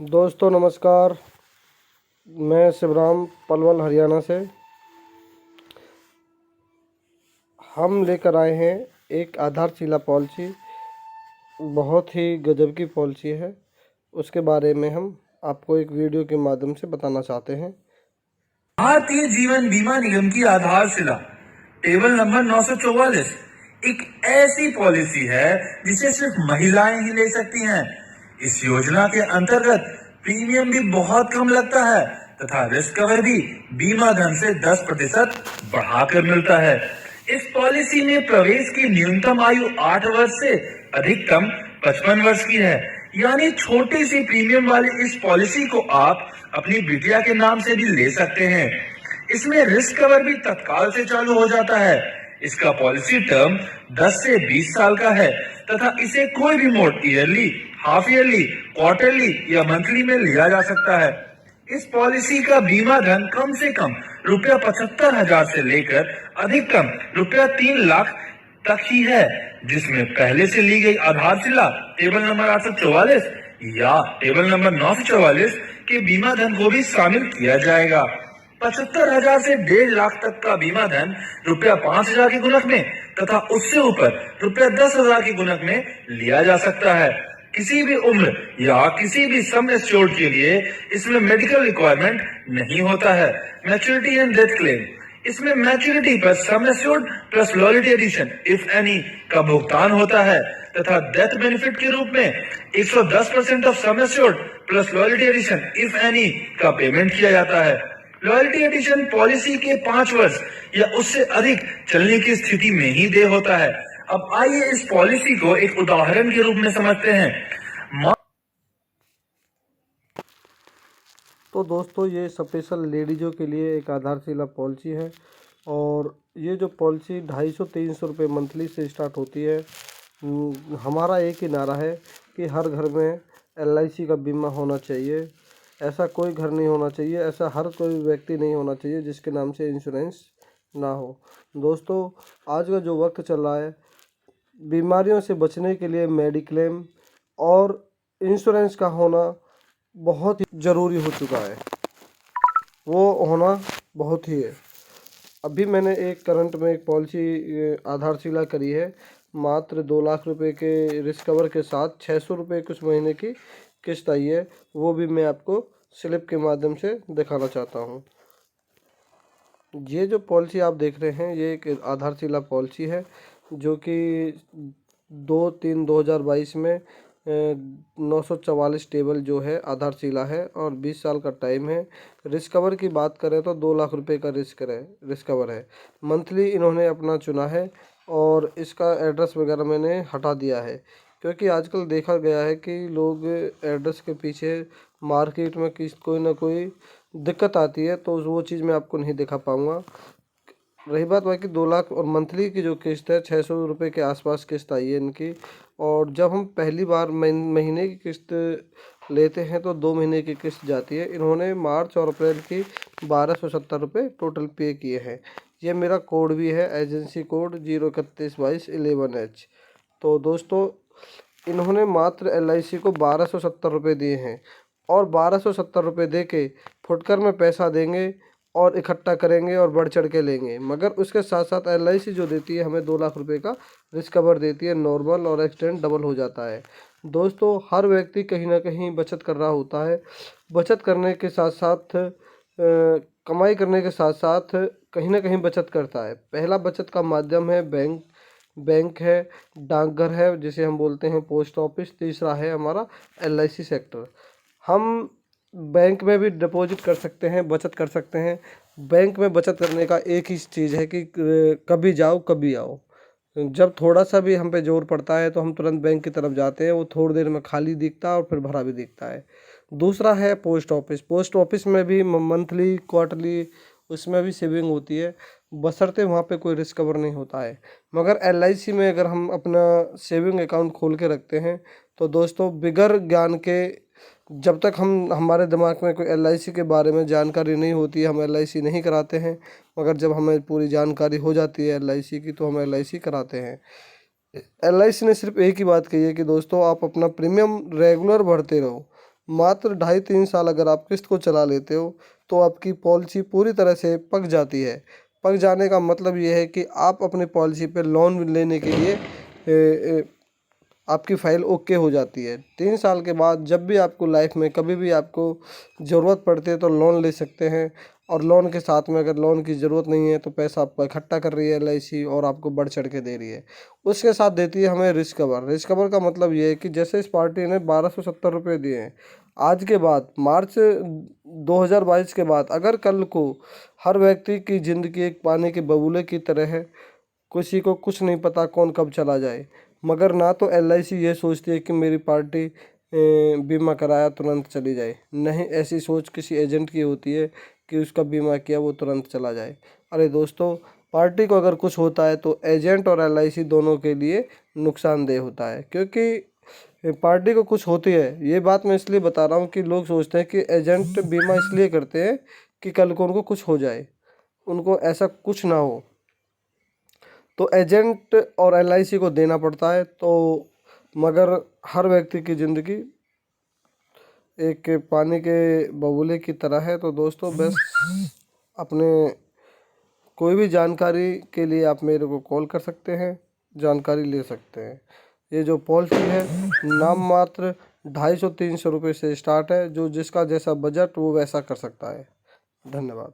दोस्तों नमस्कार। मैं शिवराम पलवल हरियाणा से। हम लेकर आए हैं एक आधारशिला पॉलिसी। बहुत ही गजब की पॉलिसी है। उसके बारे में हम आपको एक वीडियो के माध्यम से बताना चाहते हैं। भारतीय जीवन बीमा निगम की आधारशिला टेबल नंबर 944 एक ऐसी पॉलिसी है जिसे सिर्फ महिलाएं ही ले सकती हैं। इस योजना के अंतर्गत प्रीमियम भी बहुत कम लगता है तथा रिस्क कवर भी बीमा धन से 10% बढ़ाकर मिलता है। इस पॉलिसी में प्रवेश की न्यूनतम आयु 8 वर्ष से अधिकतम 55 वर्ष की है। यानी छोटी सी प्रीमियम वाली इस पॉलिसी को आप अपनी बिटिया के नाम से भी ले सकते हैं। इसमें रिस्क कवर भी तत्काल से चालू हो जाता है। इसका पॉलिसी टर्म 10 से 20 साल का है तथा इसे कोई भी mode yearly, half yearly, quarterly या मंथली में लिया जा सकता है। इस पॉलिसी का बीमा धन कम से कम रुपया 75,000 से लेकर अधिकतम रुपया 3 लाख तक ही है, जिसमें पहले से ली गई आधारशिला टेबल नंबर 844 या टेबल नंबर 944 के बीमा धन को भी शामिल किया जाएगा। 75,000 से 1.5 लाख तक का बीमा धन रुपया 5,000 के गुणक में तथा उससे ऊपर रुपया 10,000 के गुणक में लिया जा सकता है। किसी भी उम्र या किसी भी सम एश्योर्ड के लिए इसमें मेडिकल रिक्वायरमेंट नहीं होता है। मैच्योरिटी एंड डेथ क्लेम, इसमें मैच्योरिटी पर sum assured plus loyalty addition if any का भुगतान होता है तथा डेथ बेनिफिट के रूप में 110% of sum assured plus loyalty addition if any का पेमेंट किया जाता है। लॉयल्टी एडिशन पॉलिसी के 5 वर्ष या उससे अधिक चलने की स्थिति में ही देय होता है। अब आइए इस पॉलिसी को एक उदाहरण के रूप में समझते हैं। तो दोस्तों ये स्पेशल लेडीज़ों के लिए एक आधारशिला पॉलिसी है और ये जो पॉलिसी 250-300 रुपये मंथली से स्टार्ट होती है। हमारा एक ही नारा है कि हर घर में LIC का बीमा होना चाहिए। ऐसा कोई घर नहीं होना चाहिए, ऐसा हर कोई व्यक्ति नहीं होना चाहिए जिसके नाम से इंश्योरेंस ना हो। दोस्तों आज का जो वक्त चल रहा है, बीमारियों से बचने के लिए मेडिक्लेम और इंश्योरेंस का होना बहुत ही ज़रूरी हो चुका है। वो होना बहुत ही है। अभी मैंने एक करंट में एक पॉलिसी आधारशिला करी है। मात्र 2 लाख रुपए के रिस्क कवर के साथ 600 रुपये कुछ महीने की किस्त आई है। वो भी मैं आपको स्लिप के माध्यम से दिखाना चाहता हूँ। ये जो पॉलिसी आप देख रहे हैं ये एक आधारशिला पॉलिसी है जो कि 2/3/2022 में 944 टेबल जो है आधारशिला है और 20 साल का टाइम है। रिस्क कवर की बात करें तो 2 लाख रुपए का रिस्क कवर है। मंथली इन्होंने अपना चुना है और इसका एड्रेस वगैरह मैंने हटा दिया है क्योंकि आजकल देखा गया है कि लोग एड्रेस के पीछे मार्केट में कोई ना कोई दिक्कत आती है, तो वो चीज़ मैं आपको नहीं दिखा पाऊँगा। रही बात बाकी 2 लाख और मंथली की जो किस्त है 600 रुपये के आसपास किस्त आई है इनकी। और जब हम पहली बार महीने की किस्त लेते हैं तो 2 महीने की किस्त जाती है। इन्होंने मार्च और अप्रैल की 1270 रुपये टोटल पे किए हैं। ये मेरा कोड भी है, एजेंसी कोड 0312211H। तो दोस्तों इन्होंने मात्र LIC को 1270 रुपये दिए हैं और 1270 रुपये दे के फुटकर में पैसा देंगे और इकट्ठा करेंगे और बढ़ चढ़ के लेंगे। मगर उसके साथ साथ LIC जो देती है हमें 2 लाख रुपए का रिस्क कवर देती है। नॉर्मल और एक्सीडेंट डबल हो जाता है। दोस्तों हर व्यक्ति कहीं ना कहीं बचत कर रहा होता है। बचत करने के साथ साथ कमाई करने के साथ साथ कहीं ना कहीं बचत करता है। पहला बचत का माध्यम है बैंक है, डाकघर है जिसे हम बोलते हैं पोस्ट ऑफिस। तीसरा है हमारा LIC सेक्टर। हम बैंक में भी डिपॉजिट कर सकते हैं, बचत कर सकते हैं। बैंक में बचत करने का एक ही चीज़ है कि कभी जाओ कभी आओ। जब थोड़ा सा भी हम पे जोर पड़ता है तो हम तुरंत बैंक की तरफ जाते हैं। वो थोड़ी देर में खाली दिखता है और फिर भरा भी दिखता है। दूसरा है पोस्ट ऑफिस। पोस्ट ऑफिस में भी मंथली क्वार्टरली उसमें भी सेविंग होती है, बशर्ते वहाँ पे कोई रिस्क कवर नहीं होता है। मगर LIC में अगर हम अपना सेविंग अकाउंट खोल के रखते हैं तो दोस्तों बिगर ज्ञान के, जब तक हमारे दिमाग में कोई LIC के बारे में जानकारी नहीं होती है हम LIC नहीं कराते हैं। मगर जब हमें पूरी जानकारी हो जाती है LIC की तो हम LIC कराते हैं। LIC ने सिर्फ एक ही बात कही है कि दोस्तों आप अपना प्रीमियम रेगुलर भरते रहो। मात्र 2.5-3 साल अगर आप किस्त को चला लेते हो तो आपकी पॉलिसी पूरी तरह से पक जाती है। पक जाने का मतलब ये है कि आप अपनी पॉलिसी पे लोन लेने के लिए आपकी फ़ाइल ओके हो जाती है। 3 साल के बाद जब भी आपको लाइफ में कभी भी आपको ज़रूरत पड़ती है तो लोन ले सकते हैं। और लोन के साथ में अगर लोन की ज़रूरत नहीं है तो पैसा आपको इकट्ठा कर रही है LIC और आपको बढ़ चढ़ के दे रही है। उसके साथ देती है हमें रिस्क कवर। रिस्क कवर का मतलब ये है कि जैसे इस पार्टी ने 1270 रुपये दिए हैं, आज के बाद मार्च 2022 के बाद अगर कल को हर व्यक्ति की ज़िंदगी एक पानी के बबूले की तरह है, किसी को कुछ नहीं पता कौन कब चला जाए। मगर ना तो LIC ये सोचती है कि मेरी पार्टी बीमा कराया तुरंत चली जाए, नहीं, ऐसी सोच किसी एजेंट की होती है कि उसका बीमा किया वो तुरंत चला जाए। अरे दोस्तों, पार्टी को अगर कुछ होता है तो एजेंट और LIC दोनों के लिए नुकसानदेह होता है, क्योंकि पार्टी को कुछ होती है। ये बात मैं इसलिए बता रहा हूँ कि लोग सोचते हैं कि एजेंट बीमा इसलिए करते हैं कि कल को उनको कुछ हो जाए, उनको ऐसा कुछ ना हो, तो एजेंट और LIC को देना पड़ता है। तो मगर हर व्यक्ति की ज़िंदगी एक पानी के बबूले की तरह है। तो दोस्तों, बस अपने कोई भी जानकारी के लिए आप मेरे को कॉल कर सकते हैं, जानकारी ले सकते हैं। ये जो पॉलिसी है नाम मात्र 250-300 रुपये से स्टार्ट है। जो जिसका जैसा बजट वो वैसा कर सकता है। धन्यवाद।